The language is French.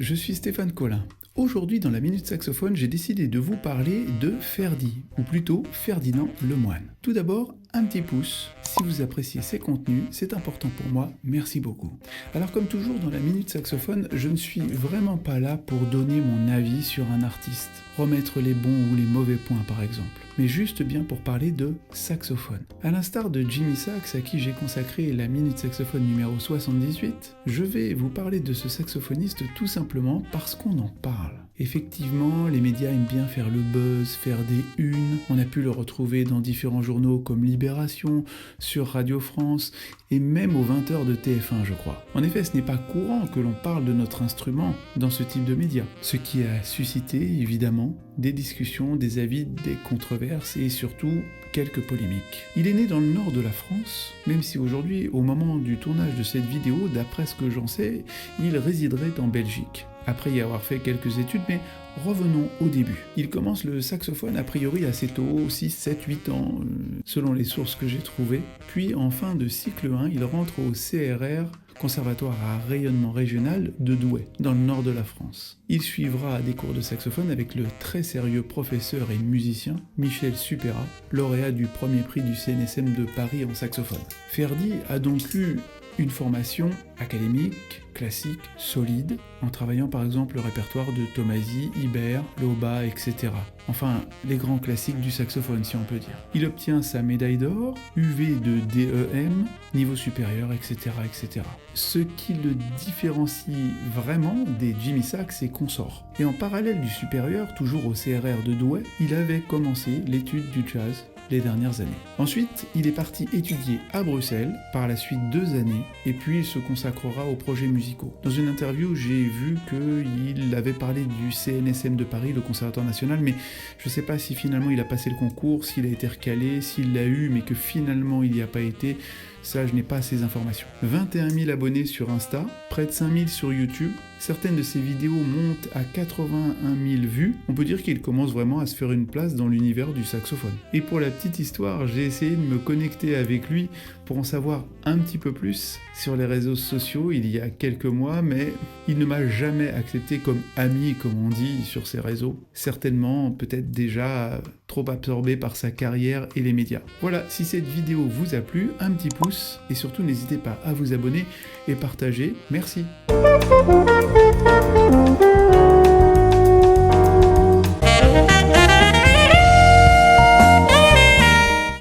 je suis Stéphane Collin. Aujourd'hui, dans la Minute Saxophone, j'ai décidé de vous parler de Ferdi, ou plutôt Ferdinand Lemoine. Tout d'abord, un petit pouce. Si vous appréciez ces contenus, c'est important pour moi, merci beaucoup. Alors comme toujours dans la Minute Saxophone, je ne suis vraiment pas là pour donner mon avis sur un artiste, remettre les bons ou les mauvais points par exemple, mais juste bien pour parler de saxophone. À l'instar de Jimmy Sax, à qui j'ai consacré la Minute Saxophone numéro 78, je vais vous parler de ce saxophoniste tout simplement parce qu'on en parle. Effectivement, les médias aiment bien faire le buzz, faire des unes. On a pu le retrouver dans différents journaux comme Libération, sur Radio France et même aux 20h de TF1, je crois. En effet, ce n'est pas courant que l'on parle de notre instrument dans ce type de médias, ce qui a suscité évidemment des discussions, des avis, des controverses et surtout quelques polémiques. Il est né dans le nord de la France, même si aujourd'hui, au moment du tournage de cette vidéo, d'après ce que j'en sais, il résiderait en Belgique. Après y avoir fait quelques études, mais revenons au début. Il commence le saxophone a priori assez tôt, 6, 7, 8 ans, selon les sources que j'ai trouvées. Puis en fin de cycle 1, il rentre au CRR, Conservatoire à rayonnement régional de Douai, dans le nord de la France. Il suivra des cours de saxophone avec le très sérieux professeur et musicien Michel Supera, lauréat du premier prix du CNSM de Paris en saxophone. Ferdi a donc eu une formation académique, classique, solide, en travaillant par exemple le répertoire de Tomasi, Ibert, Loba, etc. Enfin, les grands classiques du saxophone si on peut dire. Il obtient sa médaille d'or, UV de DEM, niveau supérieur, etc., etc. Ce qui le différencie vraiment des Jimmy Sax et consorts. Et en parallèle du supérieur, toujours au CRR de Douai, il avait commencé l'étude du jazz les dernières années. Ensuite, il est parti étudier à Bruxelles, par la suite 2 années, et puis il se consacrera aux projets musicaux. Dans une interview, j'ai vu qu'il avait parlé du CNSM de Paris, le Conservatoire National, mais je ne sais pas si finalement il a passé le concours, s'il a été recalé, s'il l'a eu, mais que finalement il n'y a pas été. Ça, je n'ai pas ces informations. 21 000 abonnés sur Insta, près de 5 000 sur YouTube. Certaines de ses vidéos montent à 81 000 vues. On peut dire qu'il commence vraiment à se faire une place dans l'univers du saxophone. Et pour la petite histoire, j'ai essayé de me connecter avec lui pour en savoir un petit peu plus sur les réseaux sociaux il y a quelques mois, mais il ne m'a jamais accepté comme ami, comme on dit, sur ces réseaux. Certainement, peut-être déjà trop absorbé par sa carrière et les médias. Voilà, si cette vidéo vous a plu, un petit pouce et surtout n'hésitez pas à vous abonner et partager. Merci.